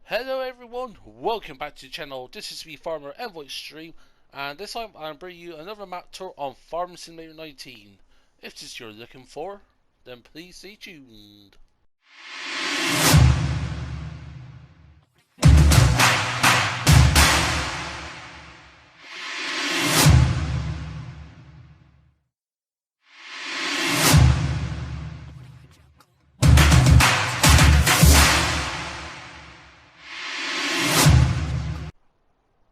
Hello everyone, welcome back to the channel. This is me, Farmer EnvoyXtreme, and this time I'm bringing you another map tour on Farming Simulator 19. If this is what you're looking for, then please stay tuned.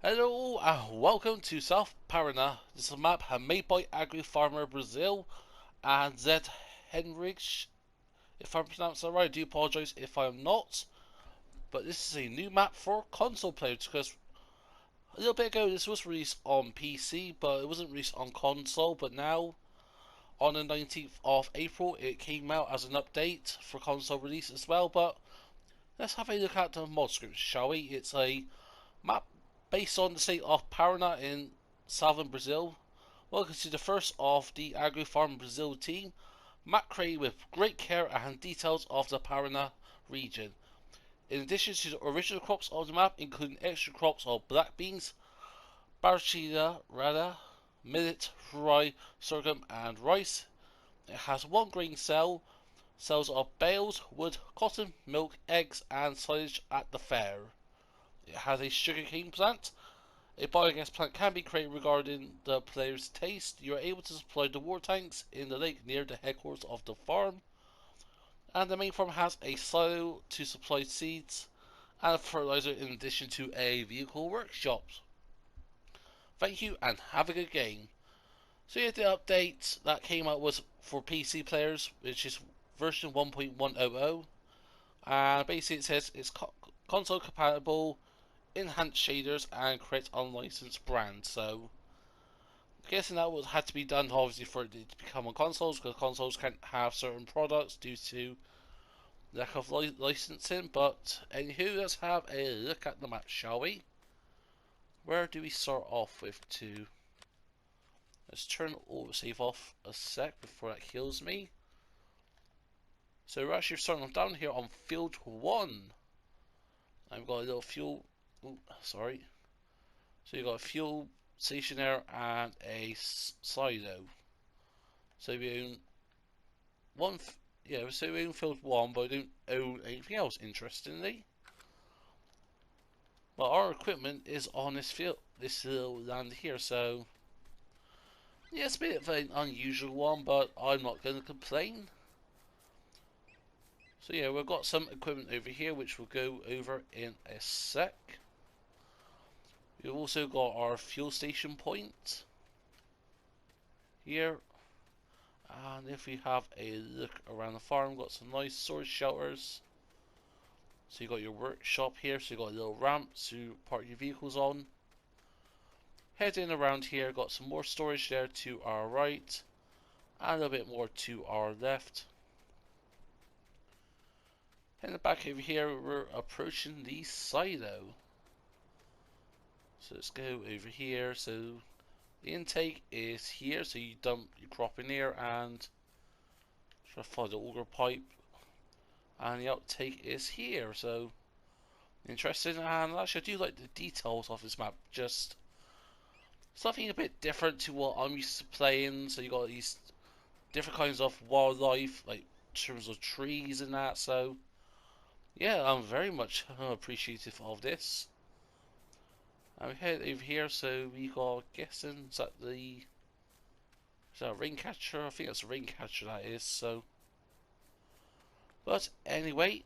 Hello and welcome to South Panara. This is a map made by Agro Farme Brazil and Z Henrich. If I'm pronouncing that right, I do apologise if I'm not. But this is a new map for console players because a little bit ago this was released on PC, but it wasn't released on console. But now, on the 19th of April, it came out as an update for console release as well. But let's have a look at the mod script, shall we? It's a map based on the state of Paraná in southern Brazil. Welcome to the first of the Agro Farme Brazil team. Map created with great care and details of the Paraná region. In addition to the original crops of the map, including extra crops of black beans, baratina, rada, millet, rye, sorghum and rice. It has one grain cell, cells of bales, wood, cotton, milk, eggs and silage at the fair. It has a sugarcane plant. A biogas plant can be created regarding the player's taste. You are able to supply the water tanks in the lake near the headquarters of the farm. And the main farm has a silo to supply seeds and fertilizer in addition to a vehicle workshop. Thank you and have a good game. So yeah, the update that came out was for PC players, which is version 1.100, and basically it says it's console compatible, enhanced shaders and create unlicensed brands. So I'm guessing that had to be done obviously for it to become on consoles, because consoles can't have certain products due to lack of licensing. But anywho, let's have a look at the map, shall we? Where do we start off with to? Let's turn autosave off a sec before that kills me. So we're actually starting down here on field 1. I've got a little fuel. Ooh, sorry. So you've got a fuel station there and a silo. So we own one. Yeah, so we own field 1, but we don't own anything else, interestingly. Well, our equipment is on this field, this little land here, so yeah, it's a bit of an unusual one, but I'm not going to complain. So yeah, we've got some equipment over here, which we'll go over in a sec. We've also got our fuel station point here. And if we have a look around the farm, we've got some nice storage shelters. So you got your workshop here, so you got a little ramp to park your vehicles on. Heading around here, got some more storage there to our right, and a little bit more to our left. In the back over here, we're approaching the silo. So let's go over here. So the intake is here, so you dump your crop in here and try to follow the auger pipe. And the outtake is here, so interesting. And actually I do like the details of this map, just something a bit different to what I'm used to playing. So you got these different kinds of wildlife, like in terms of trees and that. So yeah, I'm very much appreciative of this. And we head over here, so we got, guessing, is that a rain catcher? I think that's a rain catcher, that is. So, but anyway,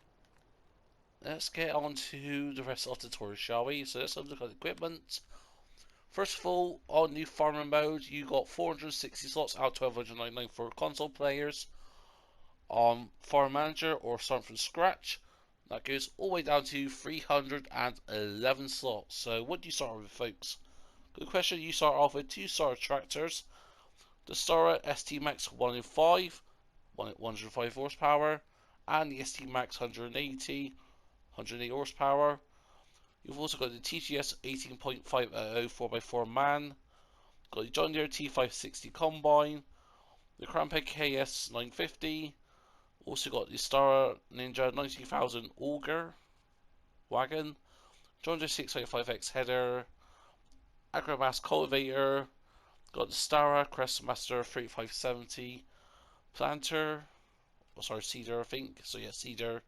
let's get on to the rest of the tour, shall we? So let's have a look at the equipment. First of all, on new farmer mode, you got 460 slots out of 1299 for console players. On Farm Manager or starting from scratch, that goes all the way down to 311 slots. So what do you start with, folks? Good question. You start off with 2 Star tractors. The Star ST Max 105, 105 horsepower, and the ST Max 180 horsepower. You've also got the TGS 18.5 4x4 man, got the John Deere T560 combine, the Cramped KS 950, also got the Star Ninja 90,000 auger, wagon, John Deere 625X header, Agromass cultivator, got the Stara Crestmaster 3570 planter, oh sorry, seeder I think, so yeah, seeder,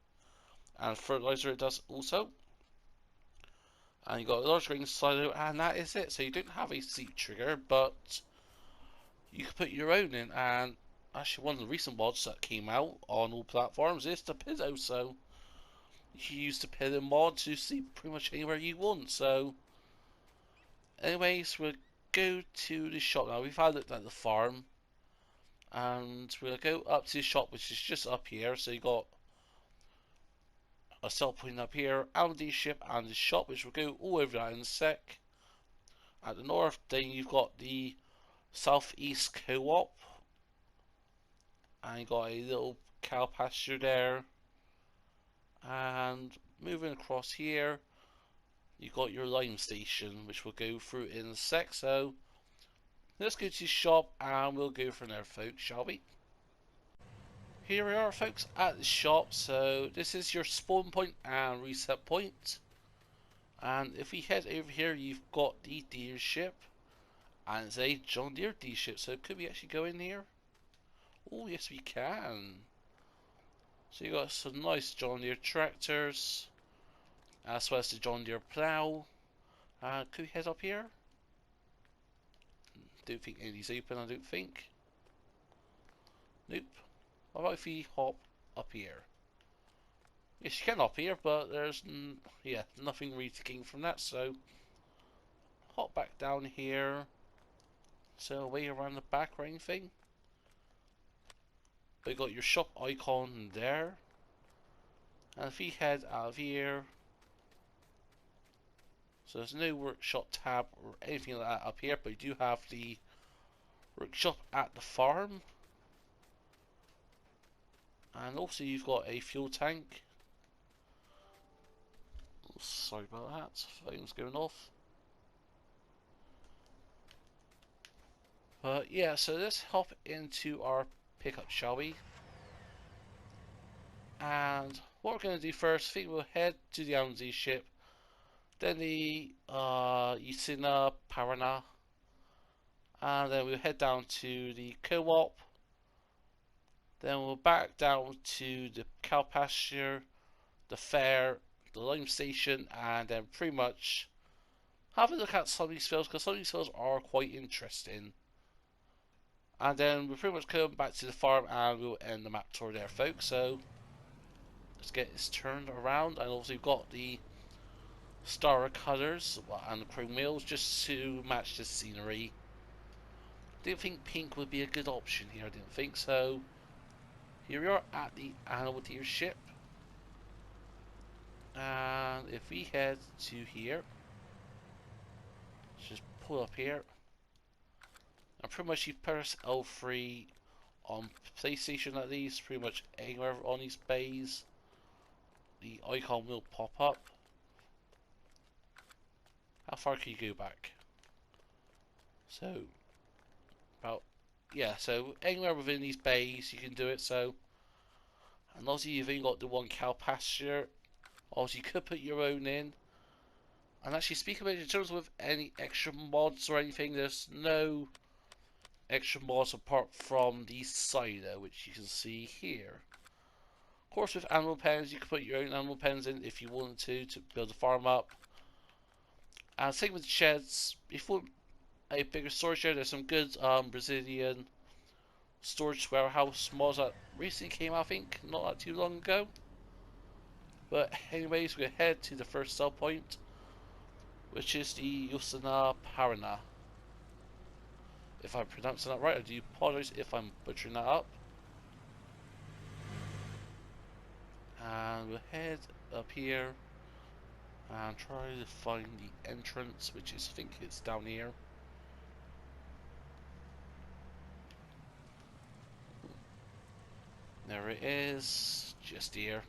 and fertilizer it does also. And you got a large grain silo, and that is it. So you don't have a seed trigger, but you can put your own in. And actually, one of the recent mods that came out on all platforms is the Piddo. So you can use the Piddo mod to see pretty much anywhere you want. So, anyways, we'll go to the shop now. We've had looked at the farm, and we'll go up to the shop, which is just up here. So you got a sell point up here, and the ship and the shop, which we'll go all over that in a sec. At the north, then you've got the Southeast Co-op, and you got a little cow pasture there. And moving across here, you got your lime station, which we'll go through in a sec. So let's go to the shop and we'll go from there, folks, shall we? Here we are, folks, at the shop. So this is your spawn point and reset point. And if we head over here, you've got the dealership, and it's a John Deere dealership. So could we actually go in here? Oh yes, we can. So you got some nice John Deere tractors, as well as the John Deere plough. Could we head up here? Don't think anything's open, I don't think. Nope. How about if we hop up here? Yes, you can hop here, but there's yeah, nothing really to gain from that, so hop back down here. So way around the back or anything. But you got your shop icon there. And if we head out of here, so there's no workshop tab or anything like that up here, but you do have the workshop at the farm. And also you've got a fuel tank. Oh, sorry about that, phone's going off. But yeah, so let's hop into our pickup, shall we? And what we're going to do first, I think we'll head to the LNG ship, then the South Panara, and then we'll head down to the co-op, then we'll back down to the cow pasture, the fair, the lime station, and then pretty much have a look at some of these fields, because some of these fields are quite interesting. And then we'll pretty much come back to the farm and we'll end the map tour there, folks. So let's get this turned around, and also we've got the star colours and the chrome wheels just to match the scenery. Didn't think pink would be a good option here, I didn't think so. Here we are at the animal dealership, and if we head to here, let's just pull up here, and pretty much you press L3 on PlayStation at least, pretty much anywhere on these bays, the icon will pop up. How far can you go back? So, about, yeah, so anywhere within these bays you can do it. So, and obviously you've even got the one cow pasture. Obviously you could put your own in. And actually, speaking about it, in terms of any extra mods or anything, there's no extra mods apart from the silo, which you can see here. Of course, with animal pens, you can put your own animal pens in if you wanted to build a farm up. And same with sheds. If you want a bigger storage shed, there's some good Brazilian storage warehouse mods that recently came out, I think, not that too long ago. But anyways, we're going to head to the first sell point, which is the South Panara. If I'm pronouncing that right, I do apologise if I'm butchering that up. And we'll head up here and try to find the entrance, which is, I think it's down here. There it is, just here.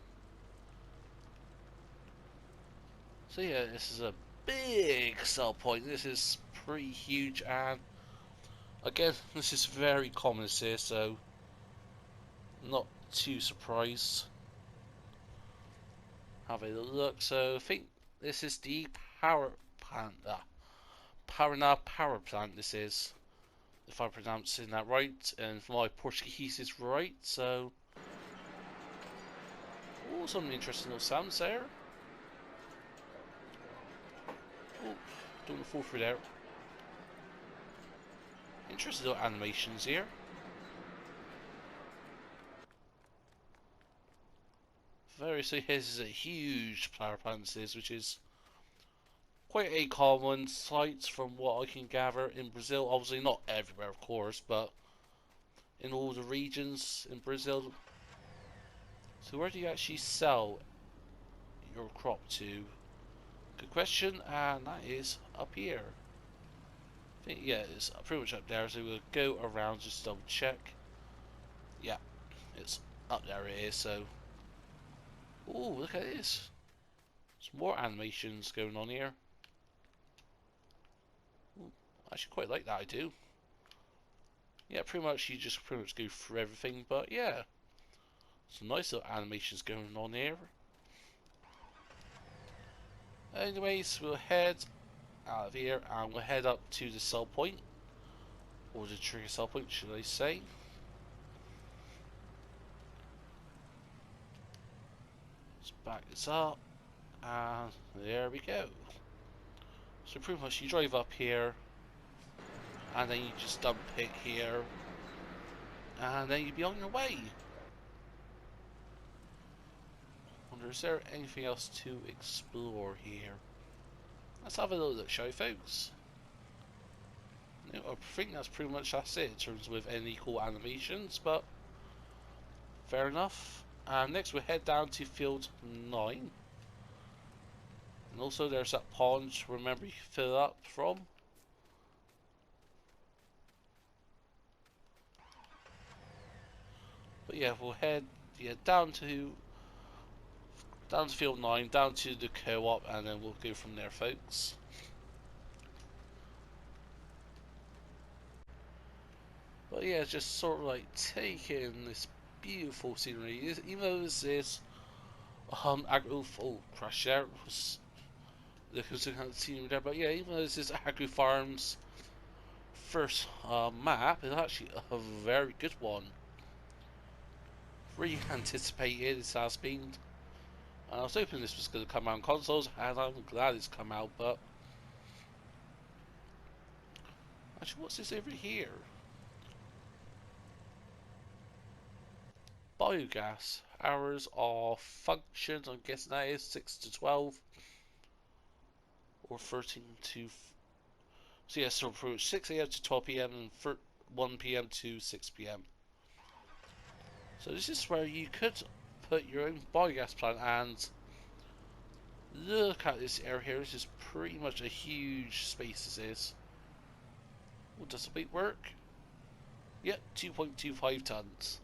So yeah, this is a big sell point. This is pretty huge, and again, this is very common here, so not too surprised. have a look. So I think this is the power plant. Panara power plant. This is, if I'm pronouncing that right, and if my Portuguese is right. So, oh, some interesting little sounds there. Oh, don't want to fall through there. Interesting little animations here. So here's a huge power plant, this is, which is quite a common sight from what I can gather in Brazil. Obviously not everywhere, of course, but in all the regions in Brazil. So where do you actually sell your crop to? Good question, and that is up here. I think, yeah, it's pretty much up there, so we'll go around, just double check. Yeah, it's up there, it is. So, ooh, look at this. Some more animations going on here. Ooh, I actually quite like that, I do. Yeah, pretty much you just pretty much go through everything, but yeah, some nice little animations going on here. Anyways, we'll head out of here and we'll head up to the sell point, or the trigger sell point, should I say. Let's back this up, and there we go. So pretty much you drive up here, and then you just dump it here, and then you'd be on your way. Wonder, is there anything else to explore here? Let's have a little look, shall we, folks? No, I think that's pretty much it in terms of any cool animations, but fair enough. And next we head down to field 9. And also there's that pond, remember you can fill up from. But yeah, we'll head down to field 9, down to the co-op, and then we'll go from there, folks. But yeah, just sort of like taking this beautiful scenery. Even though this is Agro crash there was the kind of scenery there, but yeah, even though this is Agro Farm's first map, it's actually a very good one. Really anticipated, it has been. I was hoping this was going to come out on consoles, and I'm glad it's come out, but actually, what's this over here? Biogas. Hours of functions, I'm guessing that is 6 to 12. Or 13 to... So yeah, so from 6 AM to 12 PM and 1 PM to 6 PM. So this is where you could put your own biogas plant, and look at this area here. This is pretty much a huge space, this is. Well, does the weight work? Yep, 2.25 tons.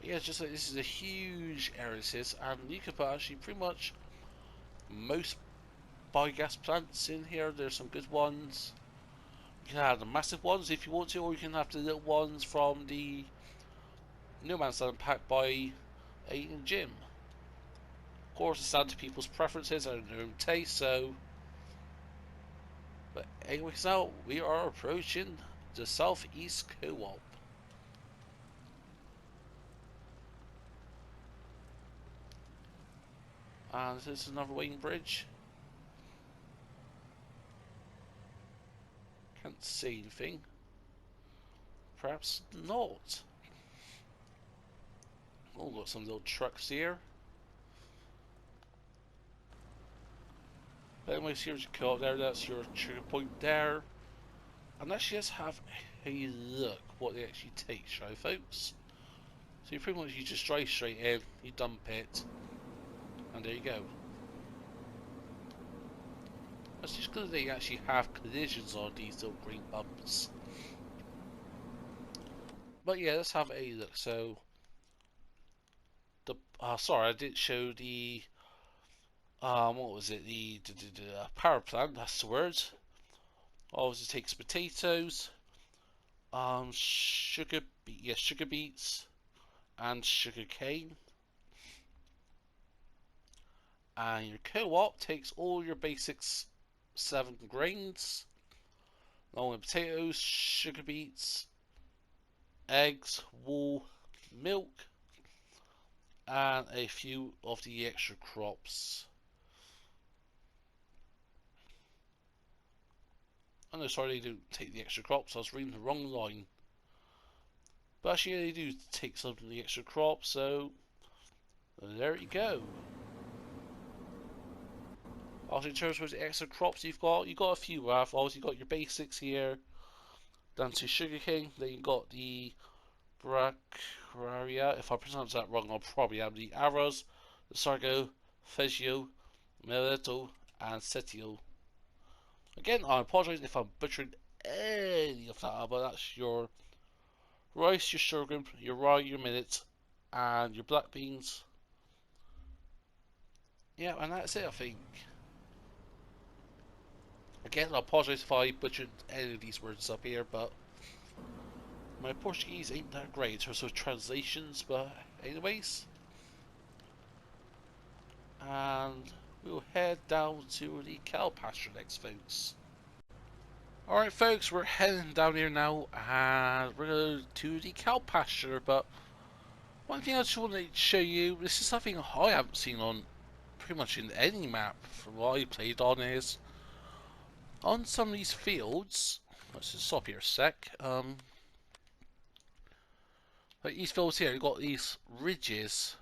But yeah, just like this is a huge area, this is, and you could put actually pretty much most biogas plants in here. There's some good ones. You can have the massive ones if you want to, or you can have the little ones from the No Man's Land packed by a gym. Of course, it's down to people's preferences and their own taste, so. But anyways, now we are approaching the Southeast Co-op. And this is another waiting bridge. Can't see anything. Perhaps not. Oh, got some little trucks here. But anyways, here's your co-op there. That's your trigger point there. And actually, let's have a look what they actually take, shall we, folks? So you pretty much you just drive straight in, you dump it, and there you go. That's just because they actually have collisions on these little green bumps. But yeah, let's have a look. So the sorry, I didn't show the what was it? The power plant. That's the word. Obviously takes potatoes, sugar beets, and sugar cane. And your co-op takes all your basics 7 grains, along with potatoes, sugar beets, eggs, wool, milk, and a few of the extra crops. Oh no, sorry, they don't take the extra crops. I was reading the wrong line. But actually, they do take some of the extra crops, so there you go. Also, in terms of the extra crops you've got a few. Obviously, you've got your basics here, down to sugarcane. Then you've got the Bracaria. If I pronounce that wrong, I'll probably have the arrows, the Sargo, Feggio, Meleto, and Setio. Again, I apologise if I'm butchering any of that, but that's your rice, your sorghum, your rye, your millet, and your black beans. Yeah, and that's it, I think. Again, I apologise if I butchered any of these words up here, but my Portuguese ain't that great in terms of translations, but anyways. And we'll head down to the cow pasture next, folks. Alright folks, we're heading down here now, and we're going to the cow pasture, but one thing I just want to show you, this is something I haven't seen on pretty much in any map from what I played on, is on some of these fields, let's just stop here a sec, like these fields here, you've got these ridges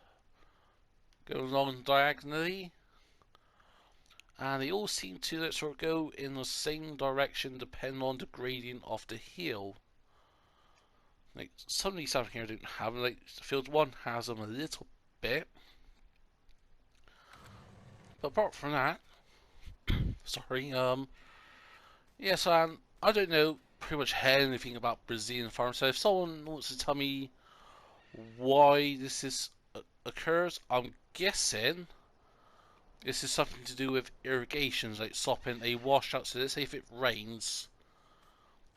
going along diagonally, and they all seem to sort of go in the same direction depending on the gradient of the hill. Like some of these down here don't have them, like field 1 has them a little bit. But apart from that, sorry, yeah, so I don't know pretty much anything about Brazilian farms, so if someone wants to tell me why this occurs, I'm guessing this is something to do with irrigations, like stopping a washout. So let's say if it rains,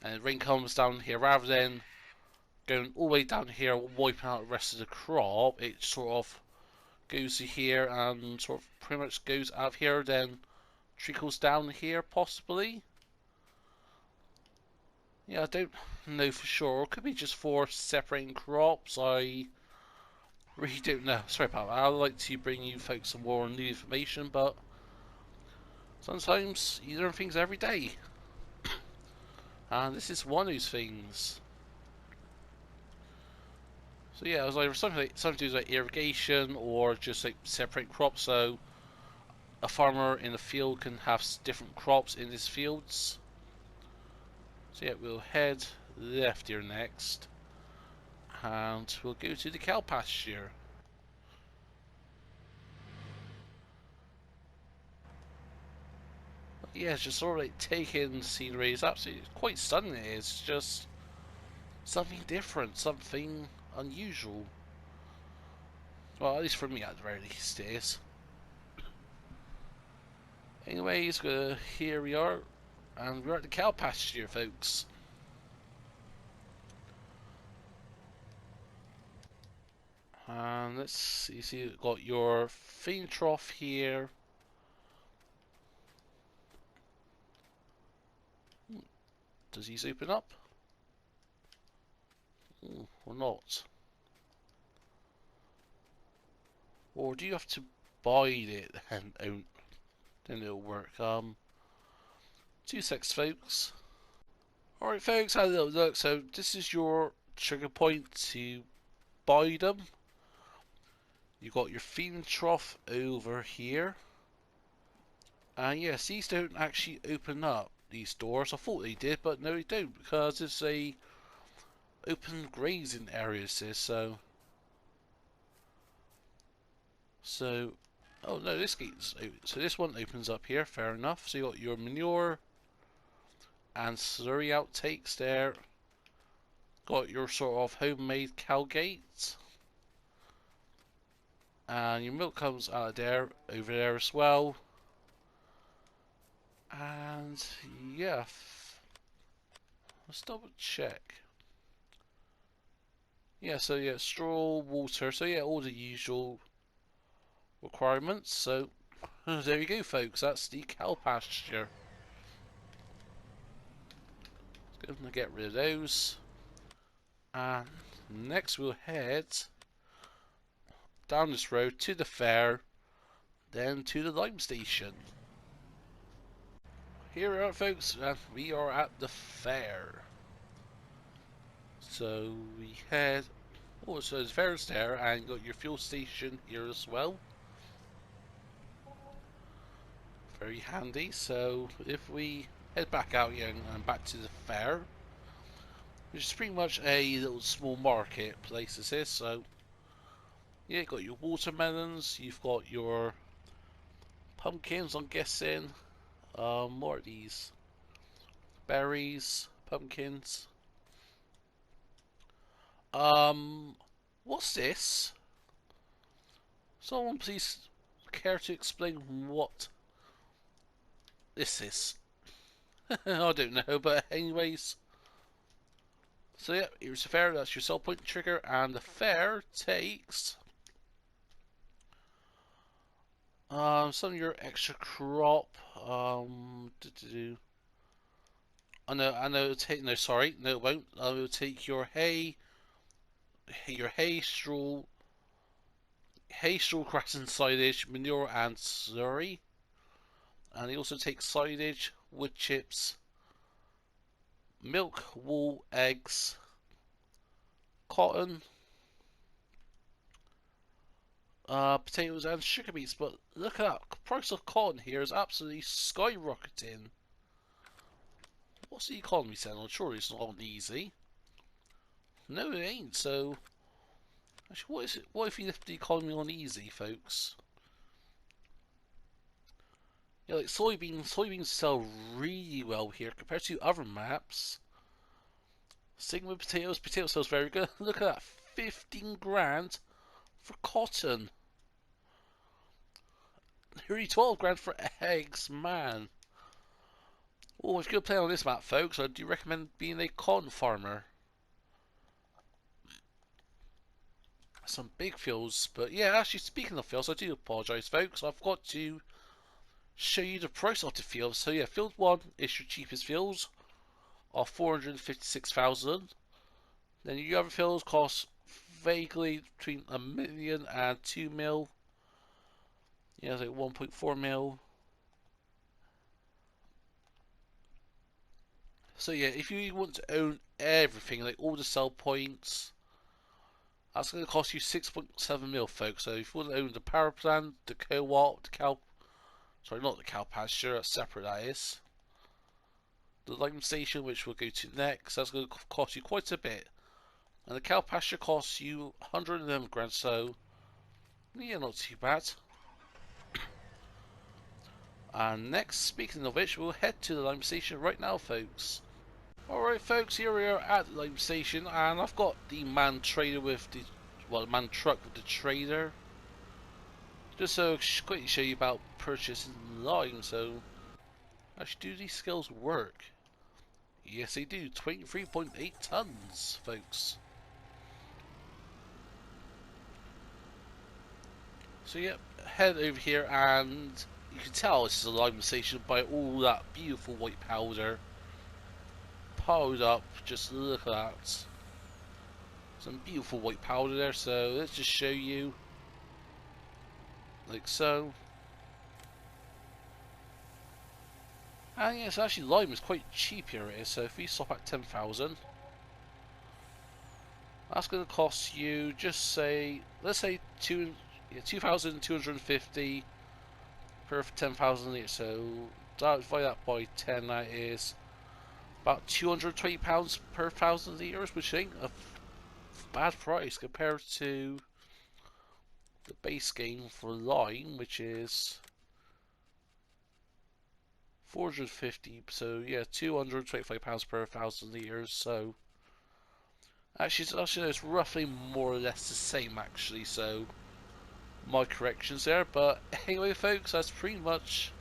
and the rain comes down here, rather than going all the way down here wiping out the rest of the crop, it sort of goes to here and sort of pretty much goes out of here, then trickles down here possibly. Yeah, I don't know for sure. It could be just for separating crops. I really don't know. Sorry about that. I'd like to bring you folks some more new information, but sometimes you learn things every day. And this is one of those things. So yeah, it was like something to do with like irrigation or just like separate crops, so a farmer in the field can have different crops in his fields. So yeah, we'll head left here next, and we'll go to the cow pasture. Yeah, it's just sort of like taking scenery. It's absolutely quite stunning. It's just something different, something unusual. Well, at least for me, at the very least, it is. Anyways, here we are, and we're at the cow pasture, folks. And let's see, you see, you've got your feed trough here. Does these open up? Or not? Or do you have to buy it and then it'll work? 2 secs, folks. Alright, folks, had a little look. So this is your trigger point to buy them. You got your feeding trough over here. And yes, these don't actually open up, these doors. I thought they did, but no, they don't, because it's a open grazing area, it says, so oh no, this gate's open. So this one opens up here, fair enough. So you got your manure and slurry outtakes there. Got your sort of homemade cow gate. And your milk comes out of there, over there as well. And yeah, let's double check. Yeah, so yeah, straw, water, so yeah, all the usual requirements. So There you go, folks. That's the cow pasture. Gonna get rid of those. And next we'll head down this road to the fair, then to the lime station. Here we are, folks, and we are at the fair. So we head. Oh, so the fair's there, and you got your fuel station here as well. Very handy. So if we head back out here and back to the fair, which is pretty much a little small market place, this is. So yeah, you've got your watermelons, you've got your pumpkins, I'm guessing. What are these? Berries, pumpkins. What's this? Someone please care to explain what this is? I don't know, but anyways. So yeah, here's the fair, that's your sell point trigger, and the fair takes some of your extra crop. I know it'll take, no, sorry, no it won't. It'll take your hay, straw, grass and silage, manure and slurry. And they also take silage, wood chips, milk, wool, eggs, cotton, potatoes and sugar beets. But look at that, the price of cotton here is absolutely skyrocketing. What's the economy saying? I'm sure it's not on easy. No, it ain't. So, actually, what is it? What if you left the economy on easy, folks? Yeah, like soybeans sell really well here compared to other maps. Same with potatoes. Potato sells very good. Look at that, 15 grand for cotton. Nearly 12 grand for eggs, man. Oh, if you're going to play on this map, folks, I do recommend being a cotton farmer. Some big fields, but yeah, actually, speaking of fields, I do apologise, folks. I've got to show you the price of the fields. So yeah, field 1 is your cheapest fields, of 456,000. Then your other fields cost vaguely between a million and 2 mil. Yeah, it's like 1.4 mil. So yeah, if you want to own everything, like all the sell points, that's going to cost you 6.7 mil, folks. So if you want to own the power plant, the co-op, the cow, sorry, not the cow pasture, that's separate, that is. The lime station, which we'll go to next, that's going to cost you quite a bit. And the cow pasture costs you 111 grand, so yeah, not too bad. And next, speaking of which, we'll head to the lime station right now, folks. Alright, folks, here we are at the lime station, and I've got the man trader with the, well, the man truck with the trader. Just so quickly show you about purchasing lime. So, actually, do these skills work? Yes, they do. 23.8 tons, folks. So, yep, head over here, and you can tell this is a lime station by all that beautiful white powder piled up. Just look at that. Some beautiful white powder there. So, let's just show you. Like so. And yes, actually lime is quite cheap here it is, so if we stop at 10,000, that's going to cost you just say, let's say 2,250 per 10,000 litres, so divide that by 10, that is about £220 per 1,000 litres, which ain't a bad price compared to the base game for lime, which is 450, so yeah, £225 per 1,000 litres, so actually it's roughly more or less the same actually, so my corrections there. But anyway, folks, that's pretty much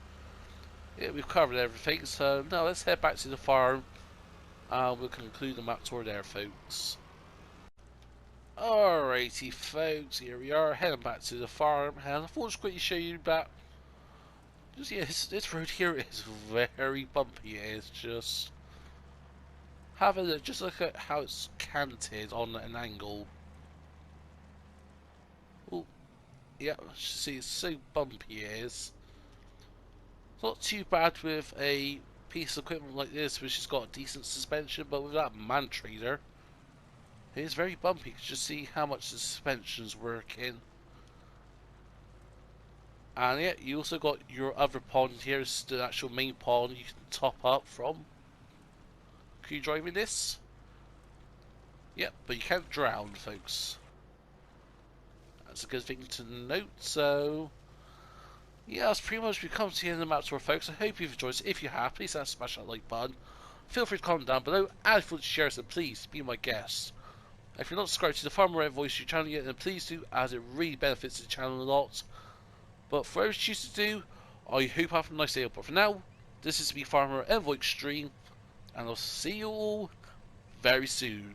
it. We've covered everything, so now let's head back to the farm and we'll conclude the map tour there, folks. Alrighty, folks, here we are heading back to the farm, and I thought I'd quickly show you that Just yeah, this road here is very bumpy. It's just have a look. Just look at how it's canted on an angle. Oh, yeah, see, it's so bumpy. It is. It's not too bad with a piece of equipment like this, which has got a decent suspension, but with that man trader, it is very bumpy. You can just see how much the suspension's working. And yeah, you also got your other pond here, is the actual main pond you can top up from. Can you drive in this? Yep, but you can't drown, folks. That's a good thing to note. So, yeah, that's pretty much become to the end of the map tour, folks. I hope you've enjoyed it. If you have, please smash that like button. Feel free to comment down below, and if you want to share it, please be my guest. If you're not subscribed to the Farmer EnvoyXtreme channel yet, then please do, as it really benefits the channel a lot. But for whatever you choose to do, I hope you have a nice day. But for now, this is me, Farmer EnvoyXtreme, and I'll see you all very soon.